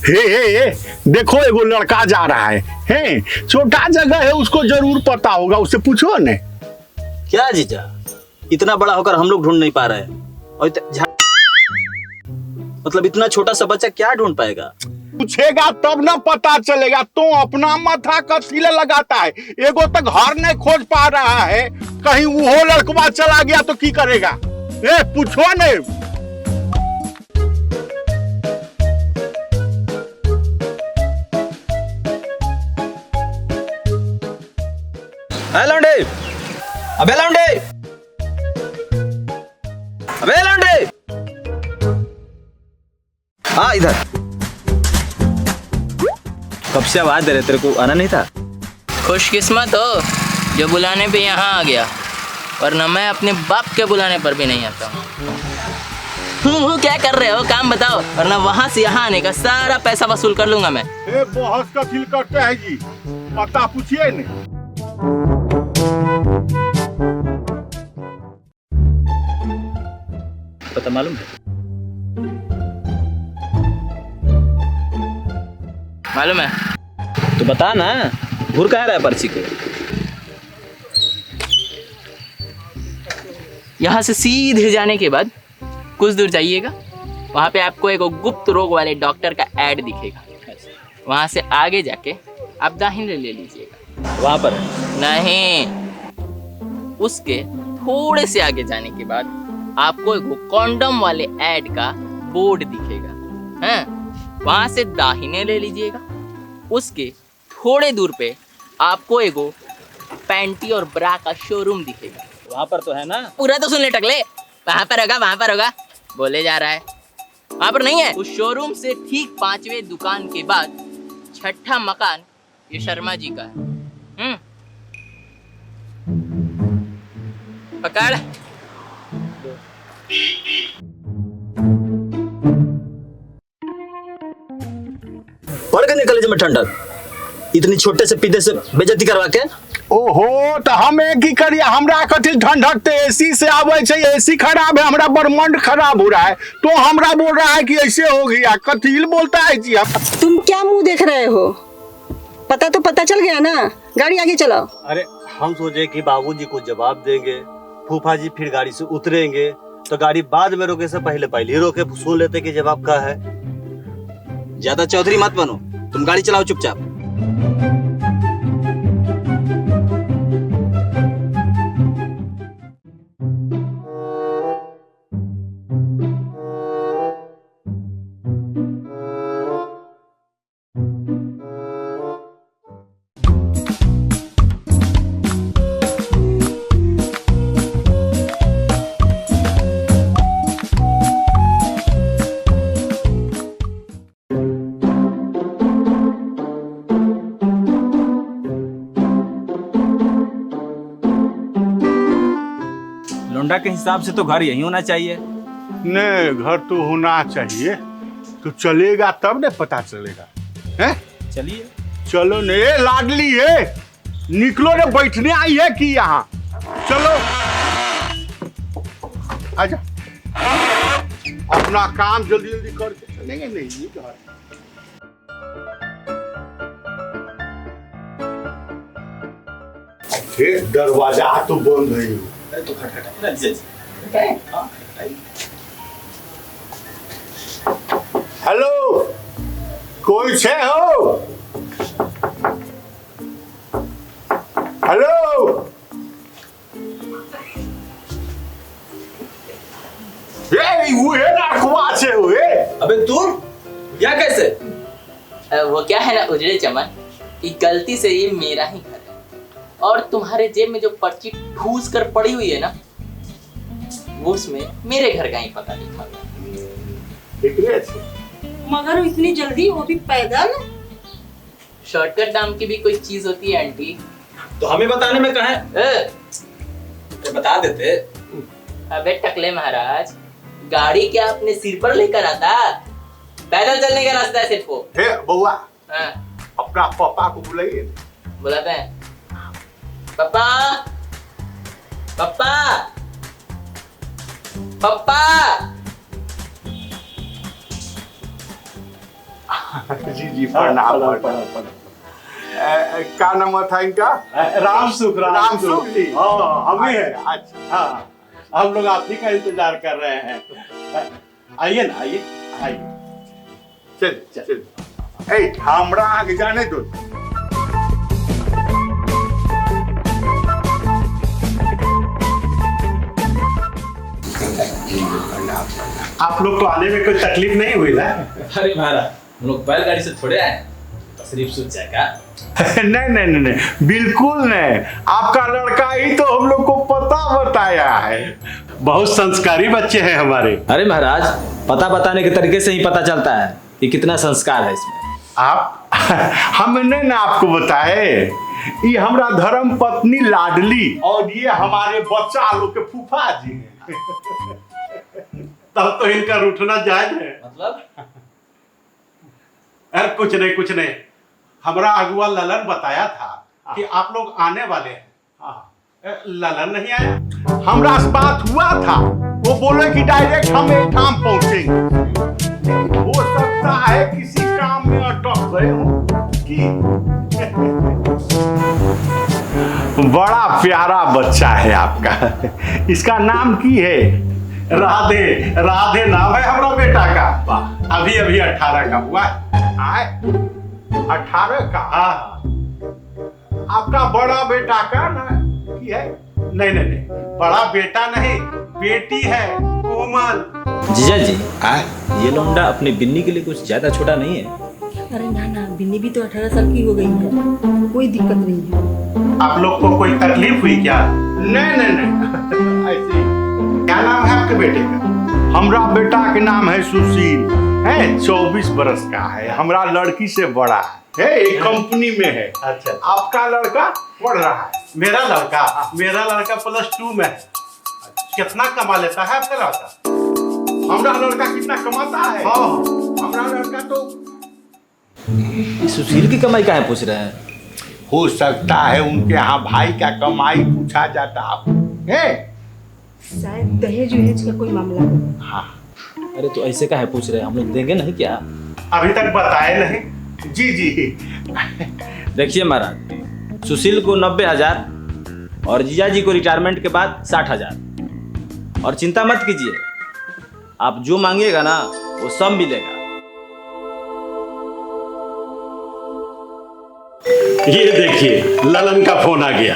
हे देखो एगो लड़का जा रहा है छोटा जगह है, उसको जरूर पता होगा, उससे पूछो ने। क्या जीजा, इतना बड़ा होकर हम लोग ढूंढ नहीं पा रहे हैं और मतलब इतना छोटा सा बच्चा क्या ढूंढ पाएगा? पूछेगा तब ना पता चलेगा। तो अपना माथा कथीले लगाता है? एगो तो घर नहीं खोज पा रहा है, कहीं वो लड़कवा चला गया तो की करेगा? पूछो ने। लौंडे, अबे लौंडे, अबे लौंडे, हाँ इधर। कब से आवाज दे रहे, तेरे को आना नहीं था? खुशकिस्मत हो जो बुलाने पे यहाँ आ गया, वरना मैं अपने बाप के बुलाने पर भी नहीं आता हूँ। क्या कर रहे हो, काम बताओ, वरना वहाँ से यहाँ आने का सारा पैसा वसूल कर लूंगा मैं। बहस का फील करते हैं जी, पता पूछिए नहीं। पता मालूम है? मालूम है तो बता ना, घूर कहाँ रहा है पर्ची को? यहाँ से सीधे जाने के बाद कुछ दूर जाइएगा, वहाँ पे आपको एक गुप्त रोग वाले डॉक्टर का ऐड दिखेगा। वहाँ से आगे जाके आप दाहिने ले लीजिएगा। वहाँ पर नहीं, उसके थोड़े से आगे जाने के बाद आपको एक कॉन्डम वाले ऐड का बोर्ड दिखेगा। हैं? वहाँ से दाहिने ले लीजिएगा। उसके थोड़े दूर पे आपको एगो पैंटी और ब्रा का शोरूम दिखेगा। वहाँ पर तो है ना? पूरा तो सुन ले टकले, वहाँ पर होगा, वहाँ पर होगा, बोले जा रहा है। वहाँ पर नहीं है। उस शोरूम से ठीक 5वें दुकान के बाद 6ठा मकान ये शर्मा जी का है। पकड़। पड़ गए कॉलेज में ठंडक, इतनी छोटे से पीते से बेइज्जती करवा के। ओहो, तो हमें की करिए? हमरा कथी ठंडक ते एसी से आवे छे, एसी खराब है, हमरा ब्रह्मांड खराब हो रहा है, तो हमरा बोल रहा है कि ऐसे हो गया। कथील बोलता है जी? तुम क्या मुंह देख रहे हो? पता तो पता चल गया ना, गाड़ी आगे चलाओ। अरे हम सोचे कि बाबूजी को जवाब देंगे, फूफा जी फिर गाड़ी से उतरेंगे, तो गाड़ी बाद में रोके से पहले पहले ही रोके सुन लेते कि जवाब क्या है। ज्यादा चौधरी मत बनो, तुम गाड़ी चलाओ चुपचाप। लौंडा के हिसाब से तो घर यही होना चाहिए। नहीं, घर तो होना चाहिए, तो चलेगा तब ने पता चलेगा। हैं? चलिए चलो ने, लाडली है, निकलो ने, बैठने आई है कि यहाँ? चलो आजा, अपना काम जल्दी जल्दी करके चलेंगे। नहीं घर दरवाजा तो बंद है। तो खटखटा हेलो, कोई छे हो? हेलो, वो है ना कुआ से हुए। अबे तू या कैसे? वो क्या है ना उजड़े चमन, कि गलती से ये मेरा ही घर है, और तुम्हारे जेब में जो पर्ची ठूस कर पड़ी हुई है ना, वो उसमें मेरे घर का ही पता लिखा हुआ है। मगर इतनी जल्दी, वो भी पैदल? शॉर्टकट नाम की भी कोई चीज होती है आंटी। तो हमें बताने में कहा है? बता देते। अबे टकले महाराज, गाड़ी क्या अपने सिर पर लेकर आता? पैदल चलने का रास्ता है सिर्फ वो। हे बउआ, हाँ, अपना पापा को बुलाइए। बुलाते हैं। पापा, पापा, पापा। जी जी प्रणाम प्रणाम। क्या नाम था इनका? राम सुख राम सुख जी। हाँ हम ही हैं। अच्छा हाँ हम लोग आप ही का इंतजार कर रहे हैं। आइए ना आइए आइए। चल चल ए हमरा आगे जाने दो। आप लोग को आने में कोई तकलीफ नहीं हुई ना? अरे महाराज हम लोग बैलगाड़ी से थोड़े आए, तशरीफ सूझ जाएगा। नहीं नहीं नहीं नहीं बिल्कुल नहीं, आपका लड़का ही तो हम लोग को पता बताया है। बहुत संस्कारी बच्चे हैं हमारे। अरे महाराज पता बताने के तरीके से ही पता चलता है कि कितना संस्कार है इसमें। आप हमने ना आपको बताए, ये हमारा धर्म पत्नी लाडली और ये हमारे बच्चा लोग के फूफा जी हैं। तब तो इनका रूठना जायज है। मतलब अरे कुछ नहीं हमारा अगुआ ललन बताया था कि आप लोग आने वाले हैं। ललन नहीं आया? हमरा से बात हुआ था, वो बोले कि डायरेक्ट हम एक काम पहुंचेंगे। हो सकता है किसी काम में अटक गए हो कि बड़ा प्यारा बच्चा है आपका। इसका नाम की है? राधे। राधे नाम है हमारा बेटा का। अभी 18 का हुआ है। 18 का? हाँ आपका बड़ा बेटा का ना की है? नहीं बड़ा बेटा नहीं, बेटी है कोमल। जीजा जी ये लौंडा अपनी बिन्नी के लिए कुछ ज्यादा छोटा नहीं है? अरे ना ना, बिन्नी भी तो 18 साल की हो गई है, कोई दिक्कत नहीं है। आप लोग को कोई तकलीफ हुई क्या? नहीं ऐसे ही। क्या नाम है आपके बेटे का? हमरा बेटा के नाम है सुशील, है 24 बरस का है, हमरा लड़की से बड़ा है, एक कंपनी में है। अच्छा आपका लड़का पढ़ रहा है? मेरा लड़का +2 में है। कितना कमा लेता है आपका लड़का? हमरा लड़का कितना कमाता है? हाँ हमरा लड़का तो सुशील की कमाई कहाँ पूछ रहे हैं? हो सकता है उनके यहाँ भाई का कमाई पूछा जाता है। शायद दहेज वहेज का कोई मामला हो। हाँ अरे तो ऐसे काहे पूछ रहे हैं, हम लोग देंगे नहीं क्या? अभी तक बताए नहीं। जी जी। देखिए महाराज सुशील को 90,000 और जीजा जी को रिटायरमेंट के बाद 60,000। और चिंता मत कीजिए, आप जो मांगिएगा ना वो सब मिलेगा। ये देखिए ललन का फोन आ गया।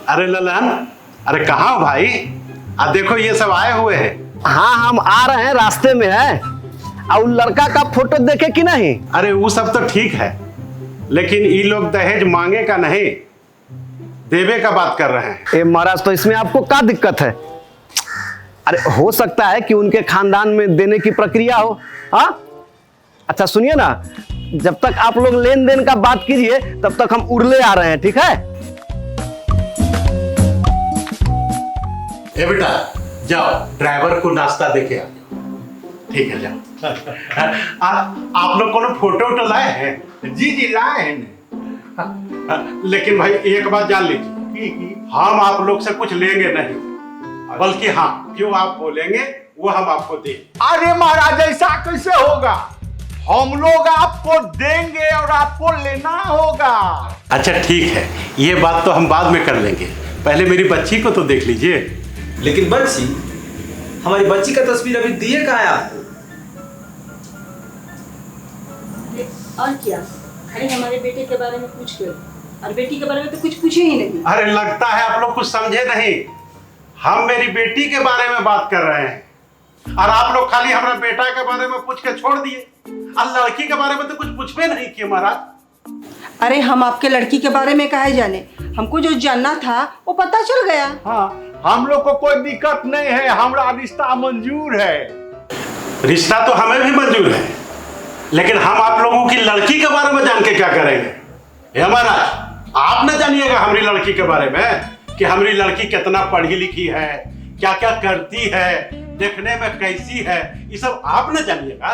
अरे ललन, अरे कहाँ हो भाई? देखो ये सब आए हुए हैं। हाँ हम आ रहे हैं, रास्ते में है। और लड़का का फोटो देखे कि नहीं? अरे वो सब तो ठीक है, लेकिन ये लोग दहेज मांगे का नहीं, देवे का बात कर रहे हैं। ए महाराज तो इसमें आपको क्या दिक्कत है? अरे हो सकता है कि उनके खानदान में देने की प्रक्रिया हो। हाँ अच्छा सुनिए ना, जब तक आप लोग लेन देन का बात कीजिए तब तक हम उड़ले आ रहे हैं, ठीक है? ए बेटा जाओ ड्राइवर को नाश्ता देके आओ। ठीक है जाओ। आप लोग कोनो फोटो वोटो लाए हैं? जी जी लाए हैं। लेकिन भाई एक बात जान लीजिए, हम आप लोग से कुछ लेंगे नहीं, बल्कि हाँ जो आप बोलेंगे वो हम आपको देंगे। अरे महाराज ऐसा कैसे होगा? हम लोग आपको देंगे और आपको लेना होगा। अच्छा ठीक है, ये बात तो हम बाद में कर लेंगे, पहले मेरी बच्ची को तो देख लीजिए। लेकिन बच्ची, हमारी बच्ची का तस्वीर अभी दिए कहाँ है आपको? और क्या, खाली हमारे बेटे के बारे में पूछ गए और बेटी के बारे में तो कुछ पूछे ही नहीं। अरे लगता है आप लोग कुछ समझे नहीं, हम मेरी बेटी के बारे में बात कर रहे हैं और आप लोग खाली हमारा बेटा के बारे में पूछ के छोड़ दिए और लड़की के बारे में तो कुछ पूछबे नहीं किए महाराज। अरे हम आपके लड़की के बारे में काहे जाने, हमको जो जानना था वो पता चल गया। हाँ हम लोग को कोई दिक्कत नहीं है, हमारा रिश्ता मंजूर है। रिश्ता तो हमें भी मंजूर है, लेकिन हम आप लोगों की लड़की के बारे में जान के क्या करेंगे? हे महाराज आप न जानिएगा हमारी लड़की के बारे में कि हमारी लड़की कितना पढ़ी लिखी है, क्या क्या करती है, देखने में कैसी है, ये सब आप न जानिएगा।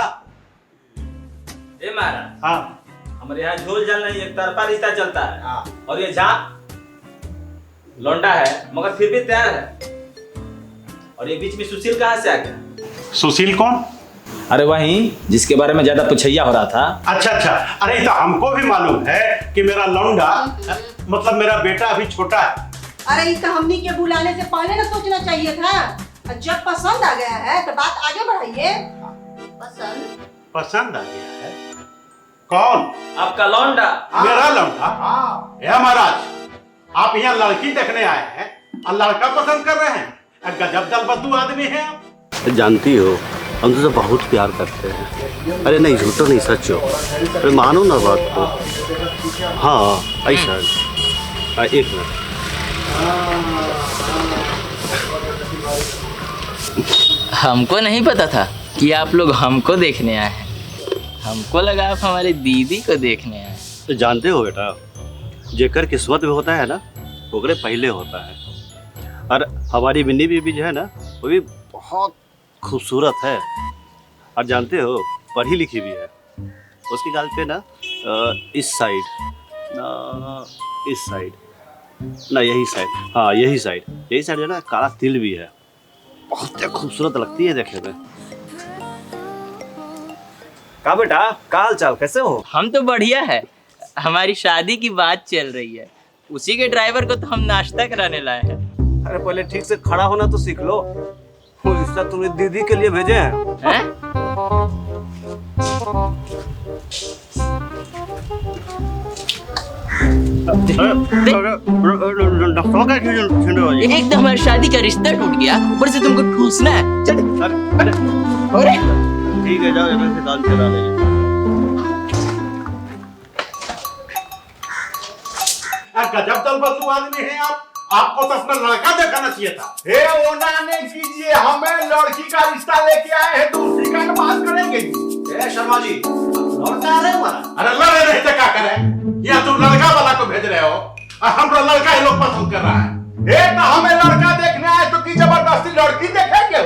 ए महाराज, हाँ हमारे यहाँ झोल झाल नहीं, एक तरफा रिश्ता चलता है। हाँ। और ये जहाँ लौंडा है मगर फिर भी तैयार है। और ये बीच में सुशील कहाँ से आ गया? सुशील कौन? अरे वही जिसके बारे में ज्यादा पुछैया हो रहा था। अच्छा अच्छा, अरे तो हमको भी मालूम है कि मेरा लौंडा मतलब मेरा बेटा अभी छोटा है। अरे तो हमनी के बुलाने से पहले ना सोचना चाहिए था। जब पसंद आ गया है तो बात आगे बढ़ाइए। पसंद आ गया है? कौन? आपका लौंडा। मेरा लौंडा? हे महाराज, आप यहाँ लड़की देखने आए हैं और लड़का पसंद कर रहे हैं? गजब दलबदलू आदमी है आप। जानती हो हम तुझसे बहुत प्यार करते हैं। अरे नहीं, झूठो नहीं, सच हो। अरे मानो ना बात को। हाँ ऐसा है। एक मिनट। हमको नहीं पता था कि आप लोग हमको देखने आए हैं। हमको लगा आप हमारी दीदी को देखने आए। तो जानते हो बेटा, जेकर किस्मत में होता है ना ओकरे पहले होता है। और हमारी मिन्नी बीबी जो है ना वो भी बहुत खूबसूरत है। और जानते हो पढ़ी लिखी भी है। उसकी गाल पे ना इस साइड ना, इस साइड ना, यही साइड, हाँ यही साइड जो ना काला तिल भी है। बहुत खूबसूरत लगती है देखने में। का बेटा, का हाल चाल, कैसे हो? हम तो बढ़िया है। हमारी शादी की बात चल रही है। उसी के ड्राइवर को तो हम नाश्ता कराने लाए हैं। अरे पहले ठीक से खड़ा होना तो सीख लो। वो रिश्ता तुमने दीदी के लिए भेजे हैं। हैं? एकदम हमारी शादी का रिश्ता टूट गया, ऊपर से तुमको ठूसना है। चल। अरे ठीक है, जाओ यहाँ से दाल चला ले। गजब दलबदलू आदमी है आप। आपको तो अपना लड़का दिखाना चाहिए था। हे ओना ने कीजिए, हमें लड़की का रिश्ता लेके आए हैं, दूसरी का बात करेंगे। शर्मा जी, लौटा रहे हमारा। अरे लड़े नहीं तो क्या करें? या तुम लड़का वाला को भेज रहे हो और हमरा लड़का ही लोग पसंद कर रहा है। ए तो हमें लड़का देखने आए तो की जबरदस्ती लड़की देखेंगे?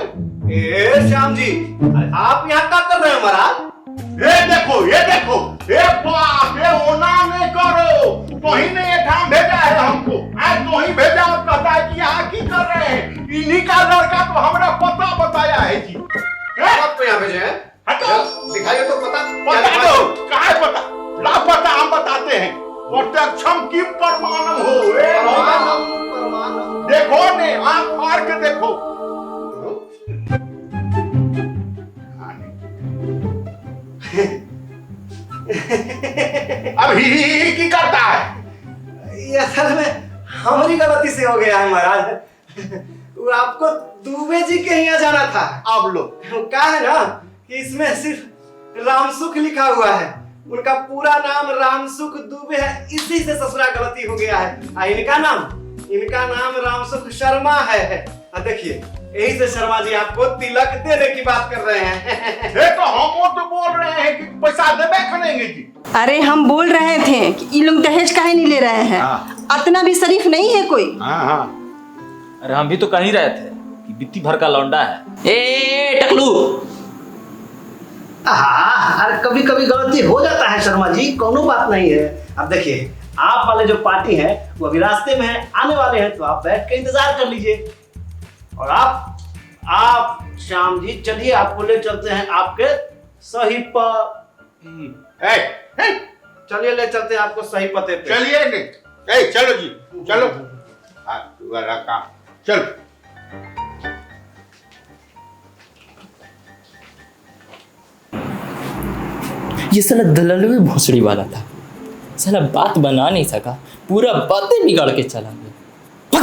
ए श्याम जी, आप यहाँ क्या कर रहे हैं महाराज? ये देखो, ए बाप, ये ओना नहीं करो। तो ही ने ये काम भेजा है हमको। आज तो ही भेजा और कहता है कि यहाँ की कर रहे हैं। इन्हीं का लड़का तो हमरा पता बताया है जी। आप तो यहाँ भेजे हैं? हटो, दिखाइए तो पता। बता दो। कहाँ पता? ला पता, हम बताते हैं। प्रत्यक्षम की प्रमाणम हो। देखो ने, आंख मार के देखो। अब ही की करता है? ये असल में हमारी गलती से हो गया है महाराज। वो आपको दुबे जी के यहाँ जाना था। अब लो, कहा है ना कि इसमें सिर्फ रामसुख लिखा हुआ है। उनका पूरा नाम रामसुख दुबे है, इसी से ससुरा गलती हो गया है। इनका नाम रामसुख शर्मा है। देखिए, यही से शर्मा जी आपको तिलक देने की बात कर रहे हैं। ये तो हम तो बोल रहे हैं कि पैसा देबे करेंगे जी। अरे हम बोल रहे थे कि ये लोग दहेज काहे नहीं ले रहे हैं। इतना भी शरीफ नहीं है कोई। अरे हम भी तो कह ही रहे थे कि बित्ती भर का लौंडा है। ए टकलू, अरे कभी कभी गलती हो जाता है शर्मा जी, कोनो बात नहीं है। अब देखिए, आप वाले जो पार्टी है वो अभी रास्ते में है, आने वाले हैं, तो आप बैठ के इंतजार कर लीजिए। और आप श्याम जी चलिए, आपको ले चलते हैं आपके सही पर। चलिए, ले चलते हैं आपको सही पते पे। चलिए नहीं, चलो जी, चलो। वाला काम चलो। ये साला दलालू भोसड़ी वाला था। साला बात बना नहीं सका, पूरा बातें बिगाड़ के चला गया।